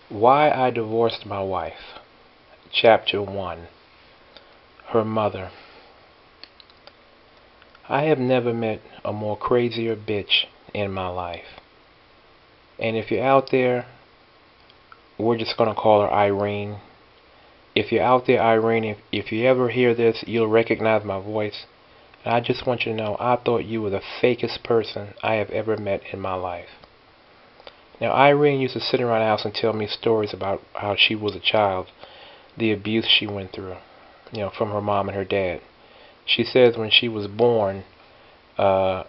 Why I Divorced My Wife. Chapter 1. Her Mother. I have never met a more crazier bitch in my life. And if you're out there, we're just going to call her Irene. If you're out there, Irene, if you ever hear this, you'll recognize my voice. And I just want you to know, I thought you were the fakest person I have ever met in my life. Now, Irene used to sit around the house and tell me stories about how she was a child, the abuse she went through, from her mom and her dad. She says when she was born, the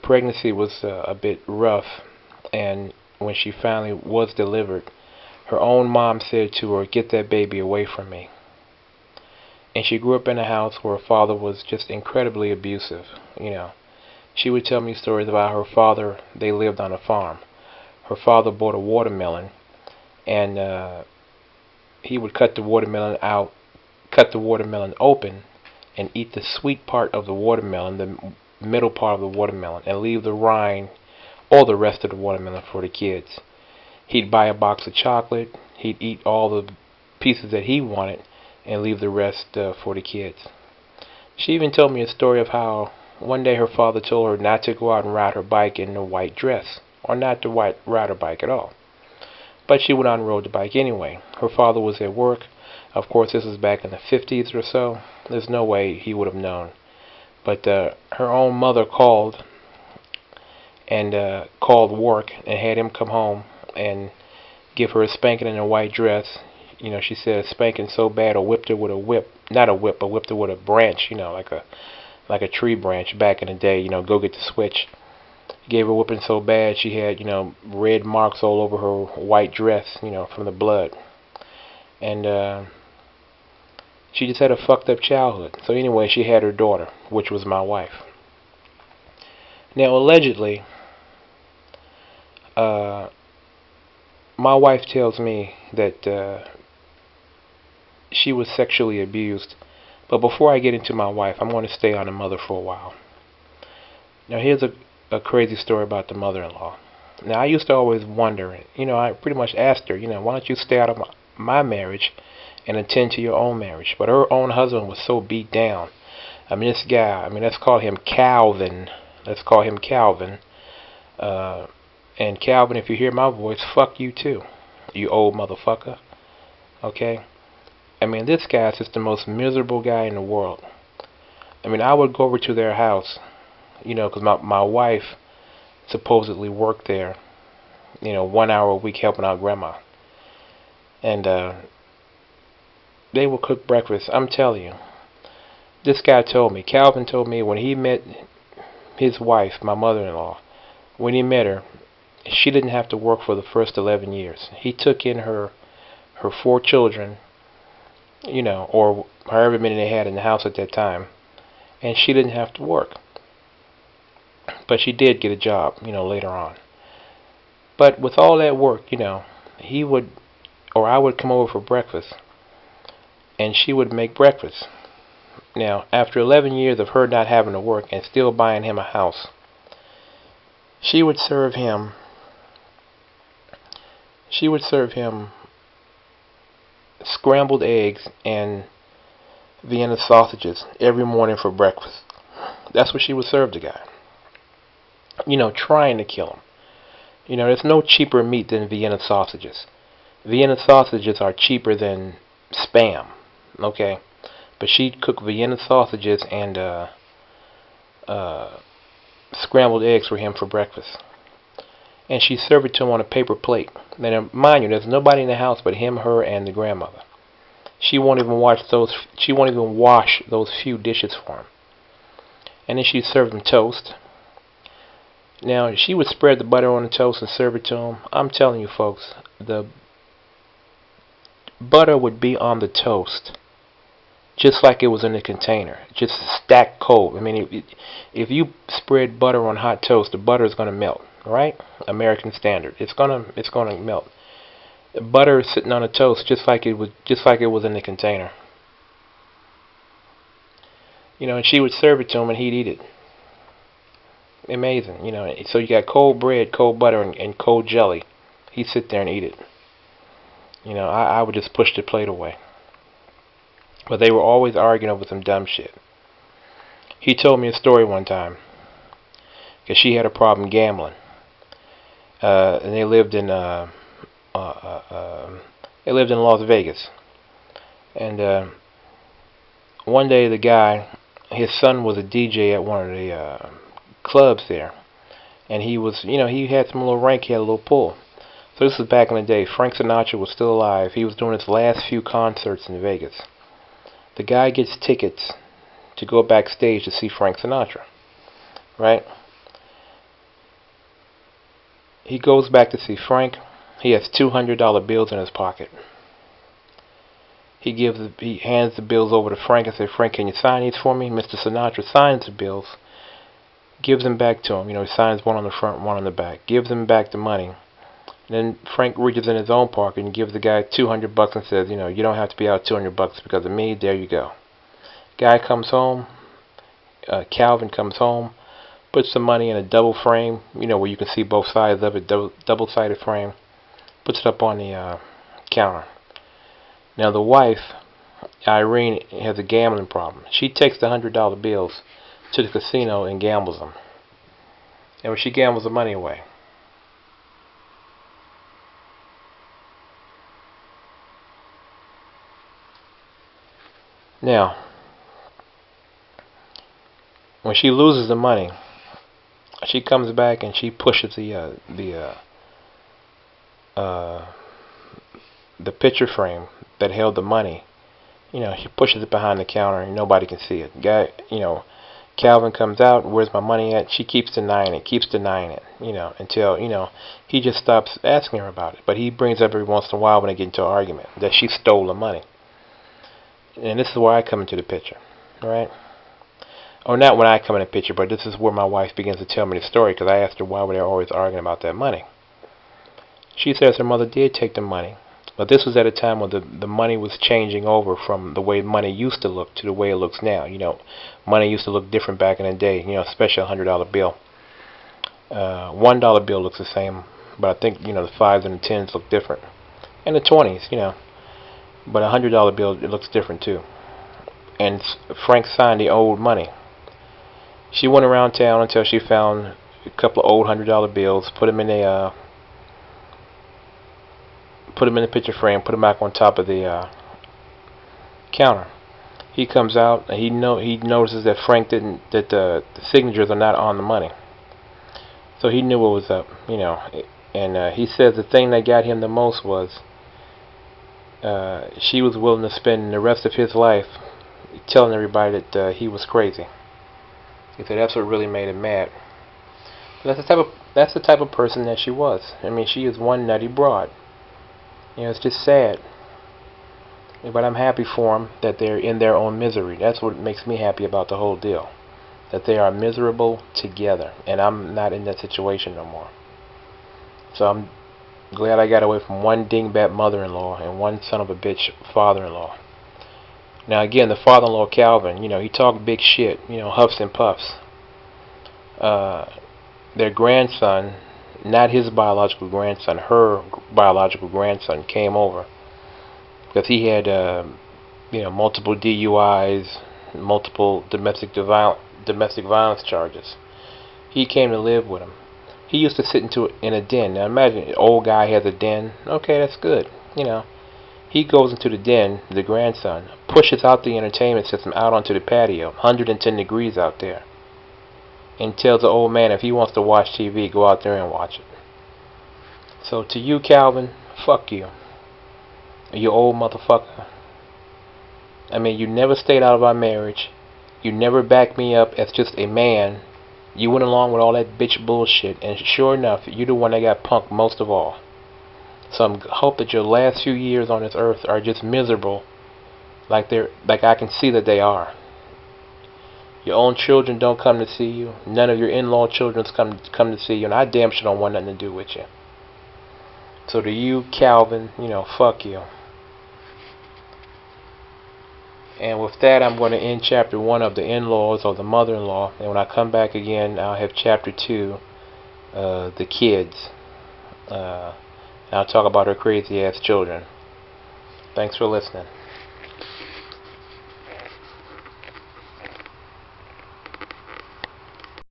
pregnancy was a bit rough, and when she finally was delivered, her own mom said to her, "Get that baby away from me." And she grew up in a house where her father was just incredibly abusive. She would tell me stories about her father. They lived on a farm. Her father bought a watermelon, and he would cut the watermelon out, cut the watermelon open, and eat the sweet part of the watermelon, the middle part of the watermelon, and leave the rind or the rest of the watermelon for the kids. He'd buy a box of chocolate. He'd eat all the pieces that he wanted and leave the rest for the kids. She even told me a story of how one day her father told her not to go out and ride her bike in a white dress, or not to ride her bike at all. But she went out and rode the bike anyway. Her father was at work. Of course, this was back in the 50s or so. There's no way he would have known. But her own mother called and called work and had him come home and give her a spanking in a white dress. She said a spanking so bad, or whipped her with a whip. Not a whip, but whipped her with a branch, like a tree branch back in the day, go get the switch. Gave her a whipping so bad she had, red marks all over her white dress, from the blood. And she just had a fucked up childhood. So anyway, she had her daughter, which was my wife. Now, allegedly, my wife tells me that she was sexually abused. But before I get into my wife, I'm going to stay on the mother for a while. Now, here's a crazy story about the mother-in-law. Now, I used to always wonder, I pretty much asked her, why don't you stay out of my marriage and attend to your own marriage? But her own husband was so beat down. This guy, let's call him Calvin. Let's call him Calvin. And Calvin, if you hear my voice, fuck you too, you old motherfucker. Okay? This guy is just the most miserable guy in the world. I would go over to their house, because my wife supposedly worked there, 1 hour a week helping out grandma. And they would cook breakfast. I'm telling you, this guy told me, Calvin told me, when he met his wife, my mother-in-law, when he met her, she didn't have to work for the first 11 years. He took in her 4 children, or however many they had in the house at that time, and she didn't have to work. But she did get a job, later on. But with all that work, he would, or I would come over for breakfast, and she would make breakfast. Now, after 11 years of her not having to work and still buying him a house, she would serve him scrambled eggs and Vienna sausages every morning for breakfast. That's what she would serve the guy. Trying to kill him. There's no cheaper meat than Vienna sausages. Vienna sausages are cheaper than Spam. Okay? But she'd cook Vienna sausages and scrambled eggs for him for breakfast. And she served it to him on a paper plate. Now, mind you, there's nobody in the house but him, her, and the grandmother. She won't even wash those few dishes for him. And then she'd serve him toast. Now, she would spread the butter on the toast and serve it to him. I'm telling you, folks, the butter would be on the toast just like it was in the container, just stacked cold. If you spread butter on hot toast, the butter is going to melt, right? American standard. It's gonna melt. The butter is sitting on the toast just like it was in the container. And she would serve it to him and he'd eat it. Amazing, So you got cold bread, cold butter, and cold jelly. He'd sit there and eat it. I would just push the plate away. But they were always arguing over some dumb shit. He told me a story one time because she had a problem gambling, and they lived in Las Vegas. And one day his son was a DJ at one of the clubs there, and he had some little rank, he had a little pull. So this was back in the day. Frank Sinatra was still alive. He was doing his last few concerts in Vegas. The guy gets tickets to go backstage to see Frank Sinatra, right? He goes back to see Frank. He has $200 bills in his pocket. He hands the bills over to Frank and says, "Frank, can you sign these for me?" Mr. Sinatra signs the bills, gives them back to him. He signs one on the front, one on the back, gives him back the money. Then Frank reaches in his own pocket and gives the guy $200 and says, "You don't have to be out $200 because of me. There you go." Guy comes home. Calvin comes home, puts the money in a double frame, where you can see both sides of it, double-sided frame, puts it up on the counter. Now the wife, Irene, has a gambling problem. She takes the $100 bills to the casino and gambles them. And when she gambles the money away. Now, when she loses the money, she comes back and she pushes the picture frame that held the money. She pushes it behind the counter and nobody can see it. Calvin comes out, "Where's my money at?" She keeps denying it, until, he just stops asking her about it. But he brings up every once in a while when they get into an argument that she stole the money. And this is where I come into the picture, right? Or not when I come in the picture, but this is where my wife begins to tell me the story, because I asked her why were they always arguing about that money. She says her mother did take the money, but this was at a time when the money was changing over from the way money used to look to the way it looks now. Money used to look different back in the day, especially a $100 bill. $1 bill looks the same, but I think, the 5s and the 10s look different. And the 20s, But a $100 bill, it looks different too. And Frank signed the old money. She went around town until she found a couple of old $100 bills, put them in the picture frame, put them back on top of the counter. He comes out and he notices that the signatures are not on the money. So he knew what was up, And he says the thing that got him the most was she was willing to spend the rest of his life telling everybody that he was crazy. He said that's what really made him mad. That's the type of person that she was. She is one nutty broad. It's just sad. But I'm happy for them that they're in their own misery. That's what makes me happy about the whole deal. That they are miserable together. And I'm not in that situation no more. So I'm glad I got away from one dingbat mother-in-law and one son of a bitch father-in-law. Now again, the father-in-law Calvin, he talked big shit, huffs and puffs. Their grandson, not his biological grandson, her biological grandson came over because he had, multiple DUIs, multiple domestic violence charges. He came to live with him. He used to sit in a den. Now imagine an old guy has a den. Okay, that's good. He goes into the den, the grandson, pushes out the entertainment system out onto the patio, 110 degrees out there, and tells the old man if he wants to watch TV, go out there and watch it. So to you, Calvin, fuck you. You old motherfucker. You never stayed out of our marriage. You never backed me up as just a man. You went along with all that bitch bullshit, and sure enough, you're the one that got punked most of all. So I hope that your last few years on this earth are just miserable, like I can see that they are. Your own children don't come to see you. None of your in-law children come to see you, and I damn sure don't want nothing to do with you. So to you, Calvin, fuck you. And with that, I'm going to end chapter 1 of the in-laws or the mother-in-law. And when I come back again, I'll have chapter 2, the kids. I'll talk about her crazy ass children. Thanks for listening.